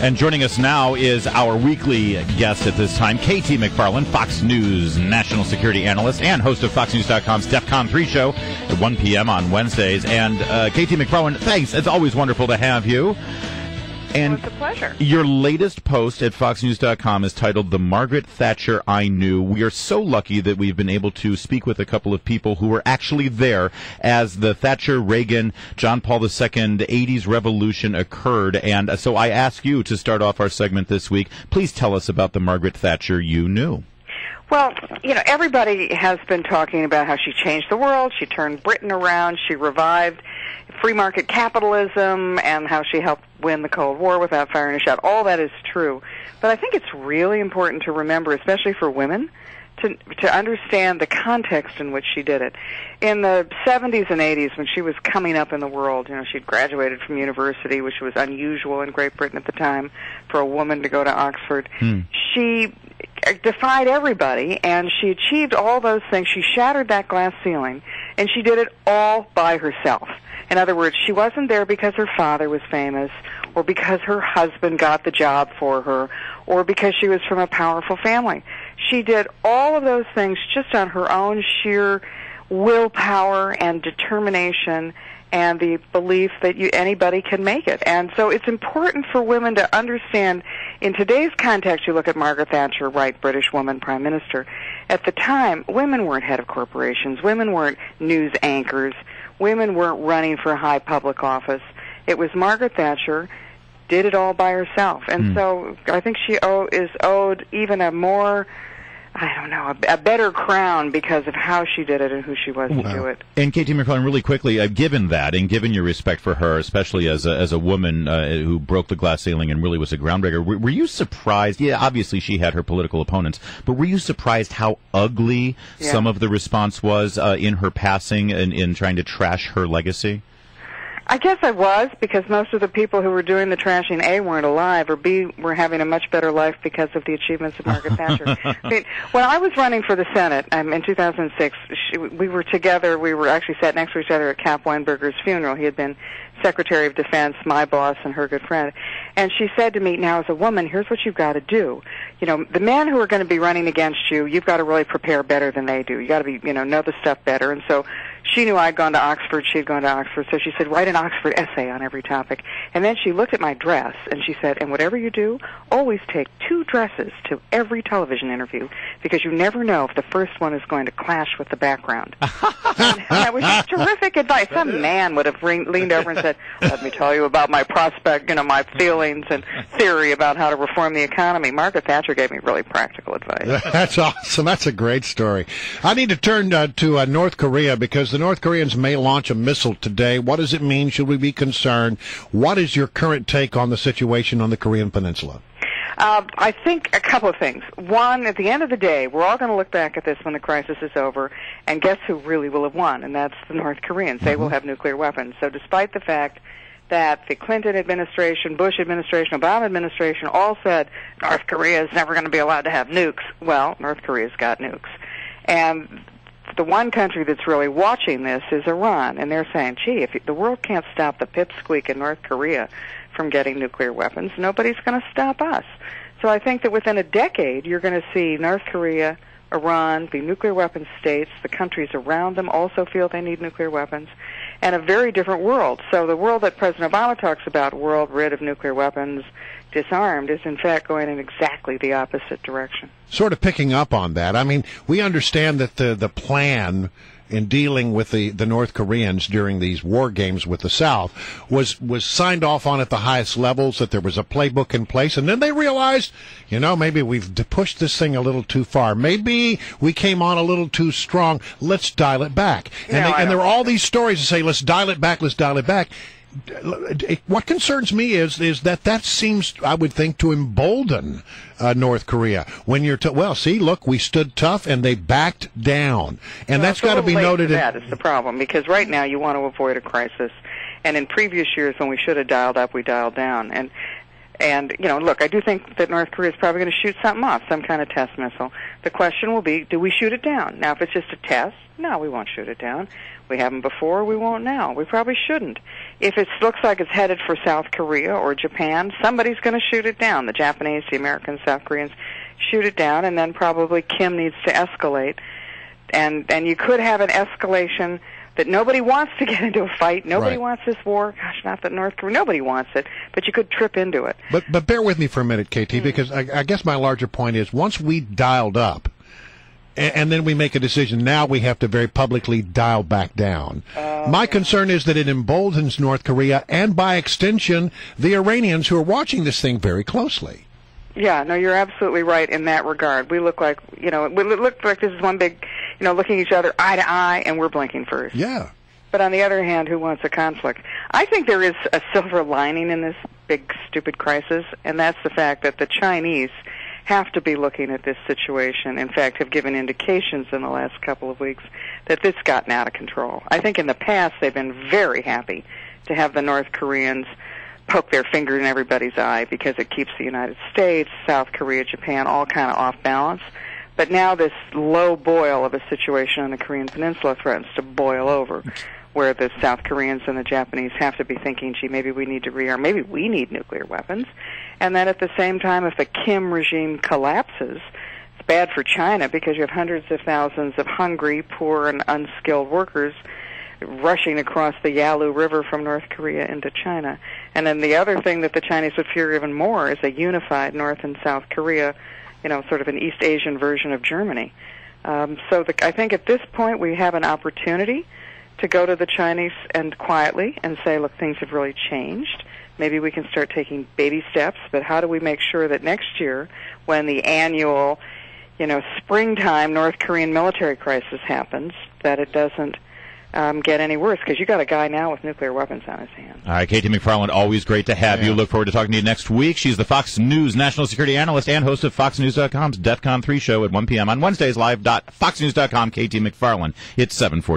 And joining us now is our weekly guest at this time, KT McFarland, Fox News national security analyst and host of FoxNews.com's DEFCON 3 show at 1 p.m. on Wednesdays. And KT McFarland, thanks. It's always wonderful to have you. And it's a pleasure. Your latest post at FoxNews.com is titled The Margaret Thatcher I Knew. We are so lucky that we've been able to speak with a couple of people who were actually there as the Thatcher, Reagan, John Paul II 80s revolution occurred. And so I ask you to start off our segment this week. Please tell us about the Margaret Thatcher you knew. Well, everybody has been talking about how she changed the world, she turned Britain around, she revived free market capitalism, and how she helped win the Cold War without firing a shot. All that is true. But I think it's really important to remember, especially for women, to understand the context in which she did it. In the 70s and 80s, when she was coming up in the world, she'd graduated from university, which was unusual in Great Britain at the time for a woman to go to Oxford. She defied everybody, and she achieved all those things. She shattered that glass ceiling, and she did it all by herself. In other words, she wasn't there because her father was famous, or because her husband got the job for her, or because she was from a powerful family. She did all of those things just on her own sheer willpower and determination and the belief that anybody can make it. And so it's important for women to understand, in today's context, you look at Margaret Thatcher, right, British woman, prime minister. At the time, women weren't head of corporations. Women weren't news anchors. Women weren't running for high public office. It was Margaret Thatcher, did it all by herself. And so I think she is owed even a more, a better crown because of how she did it and who she was to do it. And KT McFarland, really quickly, given that and given your respect for her, especially as a woman who broke the glass ceiling and really was a groundbreaker, were you surprised? Yeah, obviously she had her political opponents, but were you surprised how ugly some of the response was in her passing and in trying to trash her legacy? I guess I was, because most of the people who were doing the trashing, A, weren't alive, or B, were having a much better life because of the achievements of Margaret Thatcher. I mean, when I was running for the Senate in 2006, we were together, we were actually sat next to each other at Cap Weinberger's funeral. He had been Secretary of Defense, my boss, and her good friend. And she said to me, now, as a woman, here's what you've got to do. The men who are going to be running against you, you've got to really prepare better than they do. You've got to be, know the stuff better. And so she knew I'd gone to Oxford, she had gone to Oxford, so she said, write an Oxford essay on every topic. And then she looked at my dress, and she said, and whatever you do, always take 2 dresses to every television interview, because you never know if the first one is going to clash with the background. And that was just terrific advice. Some man would have leaned over and said, let me tell you about my prospect, my feelings and theory about how to reform the economy. Margaret Thatcher gave me really practical advice. That's awesome. That's a great story. I need to turn to North Korea, because the North Koreans may launch a missile today. What does it mean? Should we be concerned? What is your current take on the situation on the Korean Peninsula? I think a couple of things. One, at the end of the day, we're all going to look back at this when the crisis is over, and guess who really will have won? And that's the North Koreans. They will have nuclear weapons. So despite the fact that the Clinton administration, Bush administration, Obama administration all said North Korea is never going to be allowed to have nukes, well, North Korea's got nukes. And the one country that's really watching this is Iran, and they're saying, gee, if the world can't stop the pipsqueak in North Korea from getting nuclear weapons, nobody's going to stop us. So I think that within a decade, you're going to see North Korea, Iran be nuclear weapons states. The countries around them also feel they need nuclear weapons, and a very different world. So the world that President Obama talks about, world rid of nuclear weapons, disarmed, is in fact going in exactly the opposite direction. Sort of picking up on that, I mean, we understand that the plan in dealing with the North Koreans during these war games with the South was signed off on at the highest levels, that there was a playbook in place, and then they realized, maybe we've pushed this thing a little too far. Maybe we came on a little too strong. Let's dial it back. And there were all these stories to say, let's dial it back, let's dial it back. What concerns me is that seems, I would think, to embolden North Korea. When you're look, we stood tough and they backed down, and that's got to be noted. That is the problem, because right now you want to avoid a crisis, and in previous years when we should have dialed up, we dialed down. And And, look, I do think that North Korea is probably going to shoot something off, some kind of test missile. The question will be, do we shoot it down? Now, if it's just a test, no, we won't shoot it down. We haven't before, we won't now. We probably shouldn't. If it looks like it's headed for South Korea or Japan, somebody's going to shoot it down. The Japanese, the Americans, South Koreans shoot it down, and then probably Kim needs to escalate. And you could have an escalation that nobody wants to get into a fight. Nobody wants this war. Gosh, not that North Korea. Nobody wants it, but you could trip into it. But bear with me for a minute, KT, because I guess my larger point is once we dialed up, and then we make a decision, now we have to very publicly dial back down. My concern is that it emboldens North Korea and, by extension, the Iranians who are watching this thing very closely. Yeah, no, you're absolutely right in that regard. We look like, we look like this is one big, looking each other eye to eye, and we're blinking first. Yeah. But on the other hand, who wants a conflict? I think there is a silver lining in this big, stupid crisis, and that's the fact that the Chinese have to be looking at this situation. In fact, have given indications in the last couple of weeks that this gotten out of control. I think in the past they've been very happy to have the North Koreans poke their finger in everybody's eye because it keeps the United States, South Korea, Japan all kind of off balance. But now this low boil of a situation on the Korean Peninsula threatens to boil over, where the South Koreans and the Japanese have to be thinking, gee, maybe we need to rearm, maybe we need nuclear weapons. And then at the same time, if the Kim regime collapses, it's bad for China because you have hundreds of thousands of hungry, poor, and unskilled workers rushing across the Yalu River from North Korea into China. And then the other thing that the Chinese would fear even more is a unified North and South Korea, sort of an East Asian version of Germany. I think at this point we have an opportunity to go to the Chinese and quietly and say, look, things have really changed. Maybe we can start taking baby steps, but how do we make sure that next year, when the annual, springtime North Korean military crisis happens, that it doesn't get any worse? Because you got a guy now with nuclear weapons on his hands. All right, Katie McFarland, always great to have you. Look forward to talking to you next week. She's the Fox News national security analyst and host of FoxNews.com's DEF CON 3 show at 1 p.m. on Wednesdays, live.foxnews.com. KT McFarland. It's 7:40.